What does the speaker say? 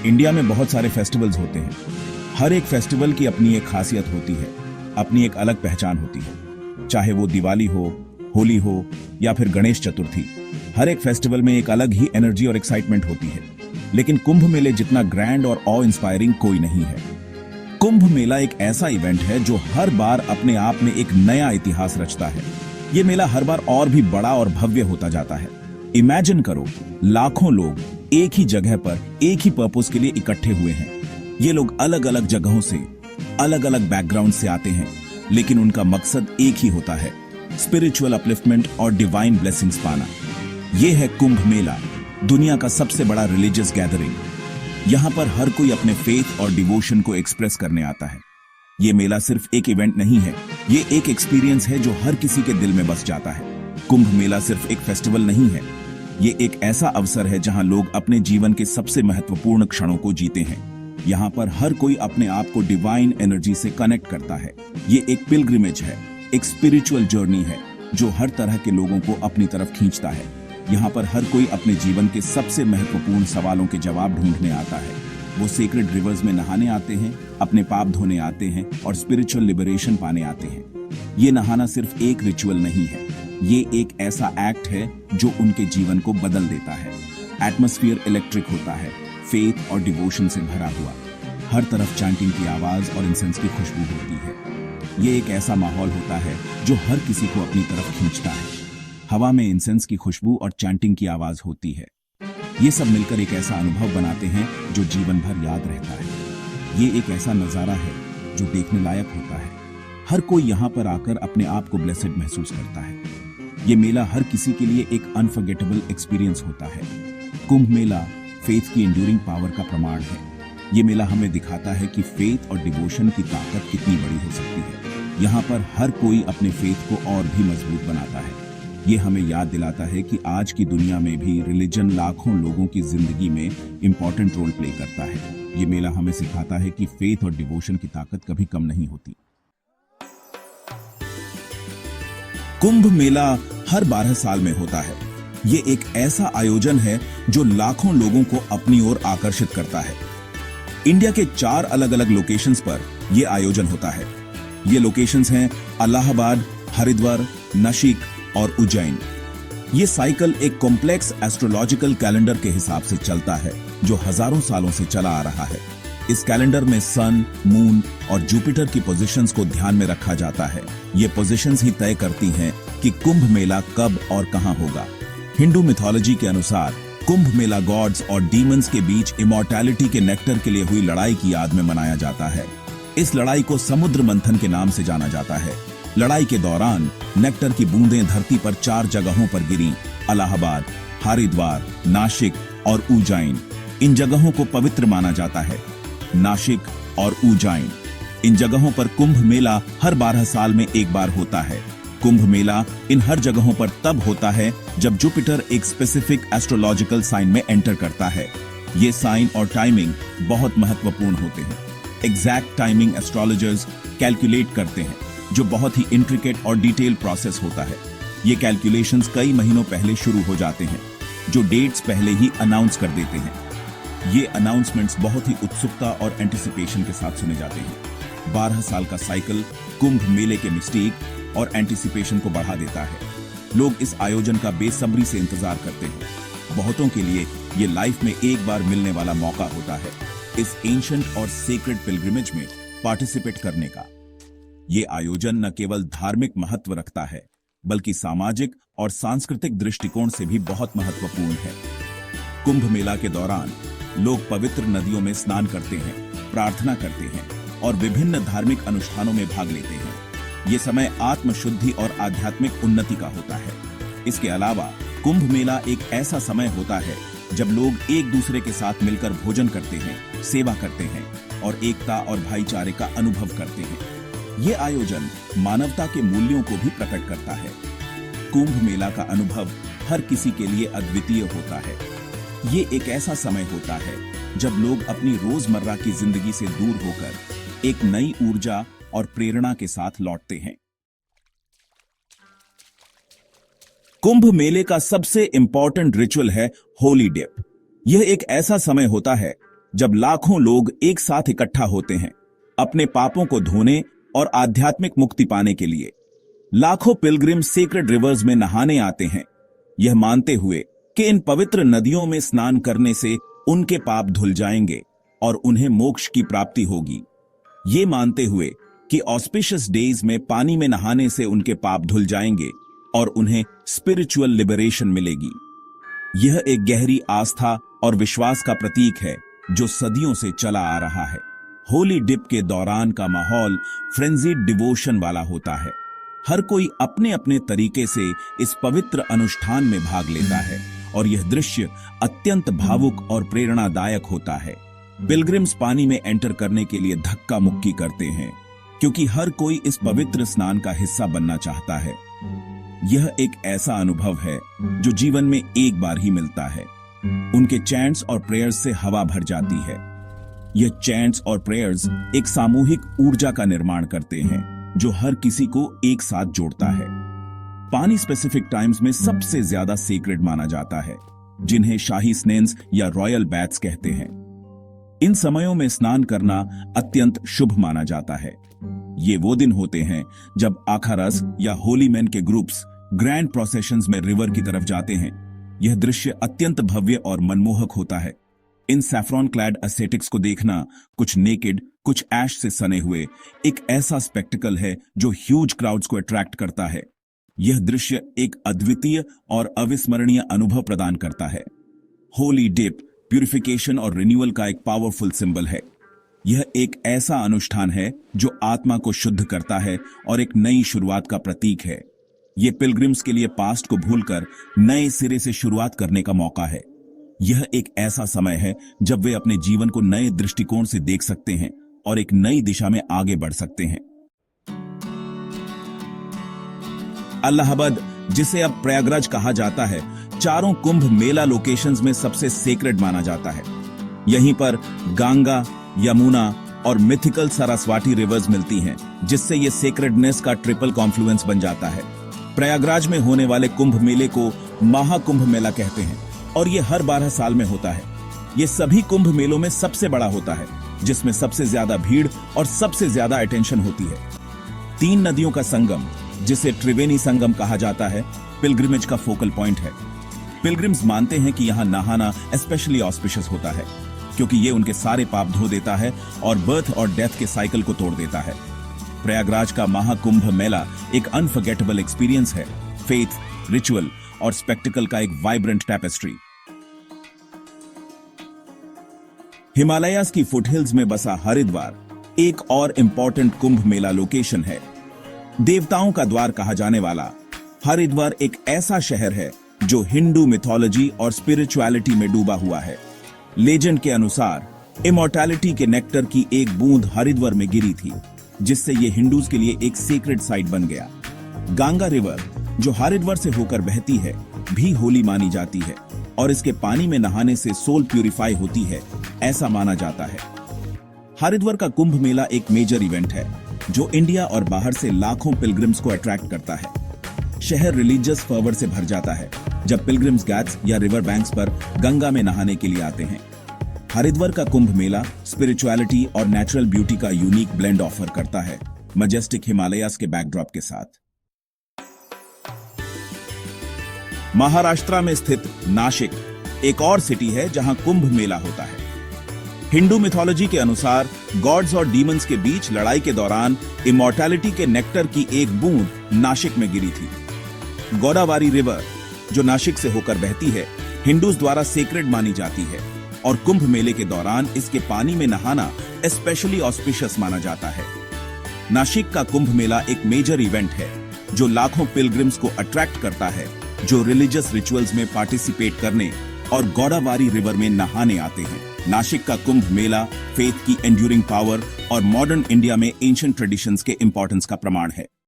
India में बहुत सारे फेस्टिवल्स होते हैं। हर एक फेस्टिवल की अपनी एक खासियत होती है, अपनी एक अलग पहचान होती है। चाहे वो दिवाली हो, होली हो या फिर गणेश चतुर्थी, हर एक फेस्टिवल में एक अलग ही एनर्जी और एक्साइटमेंट होती है। लेकिन कुंभ मेले जितना ग्रैंड और ऑ इंस्पायरिंग कोई नहीं है। कुंभ मेला एक ऐसा इवेंट है जो हर बार अपने आप में एक नया इतिहास रचता है। ये मेला हर बार और भी बड़ा और भव्य होता जाता है। इमेजिन करो, लाखों लोग एक ही जगह पर एक ही पर्पस के लिए इकट्ठे हुए हैं। ये लोग अलग अलग जगहों से, अलग अलग बैकग्राउंड से आते हैं, लेकिन उनका मकसद एक ही होता है, स्पिरिचुअल अपलिफ्टमेंट और डिवाइन ब्लेसिंग्स पाना। यह है कुंभ मेला, दुनिया का सबसे बड़ा रिलीजियस गैदरिंग। यहाँ पर हर कोई अपने फेथ और डिवोशन को एक्सप्रेस करने आता है। ये मेला सिर्फ एक इवेंट नहीं है, ये एक एक्सपीरियंस है जो हर किसी के दिल में बस जाता है। कुंभ मेला सिर्फ एक फेस्टिवल नहीं है, ये एक ऐसा अवसर है जहां लोग अपने जीवन के सबसे महत्वपूर्ण क्षणों को जीते हैं। यहाँ पर हर कोई अपने आप को डिवाइन एनर्जी से कनेक्ट करता है। ये एक पिलग्रिमेज है, एक स्पिरिचुअल जर्नी है जो हर तरह के लोगों को अपनी तरफ खींचता है। यहाँ पर हर कोई अपने जीवन के सबसे महत्वपूर्ण सवालों के जवाब ढूंढने आता है। वो सेक्रेड रिवर्स में नहाने आते हैं, अपने पाप धोने आते हैं और स्पिरिचुअल लिबरेशन पाने आते हैं। ये नहाना सिर्फ एक रिचुअल नहीं है, ये एक ऐसा एक्ट है जो उनके जीवन को बदल देता है। एटमॉस्फेयर इलेक्ट्रिक होता है, फेथ और डिवोशन से भरा हुआ। हर तरफ चैंटिंग की आवाज और इंसेंस की खुशबू होती है। ये एक ऐसा माहौल होता है जो हर किसी को अपनी तरफ खींचता है। हवा में इंसेंस की खुशबू और चैंटिंग की आवाज होती है। ये सब मिलकर एक ऐसा अनुभव बनाते हैं जो जीवन भर याद रहता है। ये एक ऐसा नजारा है जो देखने लायक होता है। हर कोई यहाँ पर आकर अपने आप को ब्लेसेड महसूस करता है। ये मेला हर किसी के लिए एक अनफॉरगेटेबल एक्सपीरियंस होता है। कुंभ मेला फेथ की एंड्यूरिंग पावर का प्रमाण है। ये मेला हमें दिखाता है कि फेथ और डिवोशन की ताकत कितनी बड़ी हो सकती है। यहाँ पर हर कोई अपने फेथ को और भी मजबूत बनाता है। ये हमें याद दिलाता है कि आज की दुनिया में भी रिलीजन लाखों लोगों की जिंदगी में इंपॉर्टेंट रोल प्ले करता है। ये मेला हमें सिखाता है कि फेथ और डिवोशन की ताकत कभी कम नहीं होती। कुंभ मेला हर 12 साल में होता है। ये एक ऐसा आयोजन है जो लाखों लोगों को अपनी ओर आकर्षित करता है। इंडिया के 4 अलग अलग लोकेशंस पर यह आयोजन होता है। ये लोकेशंस हैं इलाहाबाद, हरिद्वार, नासिक और उज्जैन। ये साइकिल एक कॉम्प्लेक्स एस्ट्रोलॉजिकल कैलेंडर के हिसाब से चलता है जो हजारों सालों से चला आ रहा है। इस कैलेंडर में सन, मून और जुपिटर की पोजीशंस को ध्यान में रखा जाता है। ये पोजीशंस ही तय करती हैं कि कुंभ मेला कब और कहां होगा। हिंदू मिथोलॉजी के अनुसार कुंभ मेला गॉड्स और डीमंस के बीच इमॉर्टैलिटी के नेक्टर के लिए हुई लड़ाई की याद में मनाया जाता है। इस लड़ाई को समुद्र मंथन के नाम से जाना जाता है। लड़ाई के दौरान नेक्टर की बूंदें धरती पर 4 जगहों पर गिरी: इलाहाबाद, हरिद्वार, नासिक और उज्जैन। इन जगहों को पवित्र माना जाता है। नासिक और उज्जैन, इन जगहों पर कुंभ मेला हर 12 साल में एक बार होता है। कुंभ मेला इन हर जगहों पर तब होता है जब जुपिटर एक स्पेसिफिक एस्ट्रोलॉजिकल साइन में एंटर करता है। ये साइन और टाइमिंग बहुत महत्वपूर्ण होते हैं। एग्जैक्ट टाइमिंग एस्ट्रोलॉजर्स कैलकुलेट करते हैं, जो बहुत ही इंट्रिकेट और डिटेल प्रोसेस होता है। ये कैलकुलेशंस कई महीनों पहले शुरू हो जाते हैं, जो डेट्स पहले ही अनाउंस कर देते हैं। ये अनाउंसमेंट्स बहुत ही उत्सुकता और एंटिसिपेशन के साथ सुने जाते हैं। 12 साल का साइकिल कुंभ मेले के मिस्टेक और एंटिसिपेशन को बढ़ा देता है। लोग इस आयोजन का बेसब्री से इंतजार करते हैं। बहुतों के लिए ये लाइफ में एक बार मिलने वाला मौका होता है, इस एंशिएंट और सेक्रेड पिलग्रिमेज में पार्टिसिपेट करने का। ये आयोजन न केवल धार्मिक महत्व रखता है, बल्कि सामाजिक और सांस्कृतिक दृष्टिकोण से भी बहुत महत्वपूर्ण है। कुंभ मेला के दौरान लोग पवित्र नदियों में स्नान करते हैं, प्रार्थना करते हैं और विभिन्न धार्मिक अनुष्ठानों में भाग लेते हैं। ये समय आत्मशुद्धि और आध्यात्मिक उन्नति का होता है। इसके अलावा कुंभ मेला एक ऐसा समय होता है जब लोग एक दूसरे के साथ मिलकर भोजन करते हैं, सेवा करते हैं और एकता और भाईचारे का अनुभव करते हैं। ये आयोजन मानवता के मूल्यों को भी प्रकट करता है। कुंभ मेला का अनुभव हर किसी के लिए अद्वितीय होता है। ये एक ऐसा समय होता है जब लोग अपनी रोजमर्रा की जिंदगी से दूर होकर एक नई ऊर्जा और प्रेरणा के साथ लौटते हैं। कुंभ मेले का सबसे इंपॉर्टेंट रिचुअल है होली डिप। यह एक ऐसा समय होता है जब लाखों लोग एक साथ इकट्ठा होते हैं अपने पापों को धोने और आध्यात्मिक मुक्ति पाने के लिए। लाखों पिलग्रिम सेक्रेड रिवर्स में नहाने आते हैं, यह मानते हुए कि इन पवित्र नदियों में स्नान करने से उनके पाप धुल जाएंगे और उन्हें मोक्ष की प्राप्ति होगी। ये मानते हुए कि ऑस्पिशियस डेज में पानी में नहाने से उनके पाप धुल जाएंगे और उन्हें स्पिरिचुअल लिबरेशन मिलेगी। यह एक गहरी आस्था और विश्वास का प्रतीक है जो सदियों से चला आ रहा है। होली डिप के दौरान का माहौल फ्रेंजीड डिवोशन वाला होता है। हर कोई अपने अपने तरीके से इस पवित्र अनुष्ठान में भाग लेता है और यह दृश्य अत्यंत भावुक और प्रेरणादायक होता है। पिलग्रिम्स पानी में एंटर करने के लिए धक्का मुक्की करते हैं क्योंकि हर कोई इस पवित्र स्नान का हिस्सा बनना चाहता है। यह एक ऐसा अनुभव है जो जीवन में एक बार ही मिलता है। उनके चैंट्स और प्रेयर्स से हवा भर जाती है। यह चैंट्स और प्रेयर्स एक सामूहिक ऊर्जा का निर्माण करते हैं जो हर किसी को एक साथ जोड़ता है। पानी स्पेसिफिक टाइम्स में सबसे ज्यादा सेक्रेड माना जाता है, जिन्हें शाही स्नेन्स या रॉयल बैथ्स कहते हैं। इन समयों में स्नान करना अत्यंत शुभ माना जाता है। ये वो दिन होते हैं जब आखारस या होली मैन के ग्रुप्स ग्रैंड प्रोसेशंस में रिवर की तरफ जाते हैं। यह दृश्य अत्यंत भव्य और मनमोहक होता है। इन सैफ्रॉन क्लैड एस्थेटिक्स को देखना, कुछ नेकेड कुछ ऐश से सने हुए, एक ऐसा स्पेक्टिकल है जो ह्यूज क्राउड्स को अट्रैक्ट करता है। यह दृश्य एक अद्वितीय और अविस्मरणीय अनुभव प्रदान करता है। होली डिप प्यूरिफिकेशन और रिन्यूअल का एक पावरफुल सिंबल है। यह एक ऐसा अनुष्ठान है जो आत्मा को शुद्ध करता है और एक नई शुरुआत का प्रतीक है। यह पिलग्रिम्स के लिए पास्ट को भूलकर नए सिरे से शुरुआत करने का मौका है। यह एक ऐसा समय है जब वे अपने जीवन को नए दृष्टिकोण से देख सकते हैं और एक नई दिशा में आगे बढ़ सकते हैं। अल्लाहाबाद, जिसे अब प्रयागराज कहा जाता है, चारों कुंभ मेला लोकेशंस में सबसे सेक्रेड माना जाता है। यहीं पर गंगा, यमुना और मिथिकल सरस्वती रिवर्स मिलती हैं, जिससे यह सेक्रेडनेस का ट्रिपल कॉन्फ्लुएंस बन जाता है। प्रयागराज में होने वाले कुंभ मेले को महाकुंभ मेला कहते हैं और यह हर 12 साल में होता है। यह सभी कुंभ मेलों में सबसे बड़ा होता है, जिसमें सबसे ज्यादा भीड़ और सबसे ज्यादा अटेंशन होती है। 3 नदियों का संगम, जिसे त्रिवेणी संगम कहा जाता है, पिलग्रिमेज का फोकल पॉइंट है। पिलग्रिम्स मानते हैं कि यहां नहाना स्पेशली ऑस्पिशियस होता है क्योंकि यह उनके सारे पाप धो देता है और बर्थ और डेथ के साइकिल को तोड़ देता है। प्रयागराज का महाकुंभ मेला एक अनफॉरगेटेबल एक्सपीरियंस है, फेथ, रिचुअल और स्पेक्टिकल का एक वाइब्रेंट टैपेस्ट्री। हिमालयाज की फुटहिल्स में बसा हरिद्वार एक और इंपॉर्टेंट कुंभ मेला लोकेशन है। देवताओं का द्वार कहा जाने वाला हरिद्वार एक ऐसा शहर है जो हिंदू मिथोलॉजी और स्पिरिचुअलिटी में डूबा हुआ है। लेजेंड के अनुसार इमॉर्टैलिटी के नेक्टर की एक बूंद हरिद्वार में गिरी थी, जिससे यह हिंदूज के लिए एक सीक्रेट साइट बन गया। गंगा रिवर, जो हरिद्वार से होकर बहती है, भी होली मानी जाती है और इसके पानी में नहाने से सोल प्यूरिफाई होती है, ऐसा माना जाता है। हरिद्वार का कुंभ मेला एक मेजर इवेंट है जो इंडिया और बाहर से लाखों पिलग्रिम्स को अट्रैक्ट करता है। शहर रिलीजियस फर्वर से भर जाता है जब पिलग्रिम्स घाट्स या रिवर बैंक्स पर गंगा में नहाने के लिए आते हैं। हरिद्वार का कुंभ मेला स्पिरिचुअलिटी और नेचुरल ब्यूटी का यूनिक ब्लेंड ऑफर करता है, मजेस्टिक हिमालयास के बैकड्रॉप के साथ। महाराष्ट्र में स्थित नासिक एक और सिटी है जहां कुंभ मेला होता है। हिंदू मिथोलॉजी के अनुसार गॉड्स और डीमंस के बीच लड़ाई के दौरान इमॉर्टैलिटी के नेक्टर की एक बूंद नासिक में गिरी थी। गोदावरी रिवर, जो नासिक से होकर बहती है, हिंदूज द्वारा सेक्रेड मानी जाती है और कुंभ मेले के दौरान इसके पानी में नहाना स्पेशली ऑस्पिशियस माना जाता है। नासिक का कुंभ मेला एक मेजर इवेंट है जो लाखों पिलग्रिम्स को अट्रैक्ट करता है, जो रिलीजियस रिचुअल्स में पार्टिसिपेट करने और गोदावरी रिवर में नहाने आते हैं। नासिक का कुंभ मेला फेथ की एंड्यूरिंग पावर और मॉडर्न इंडिया में एंशिएंट ट्रेडिशंस के इंपॉर्टेंस का प्रमाण है।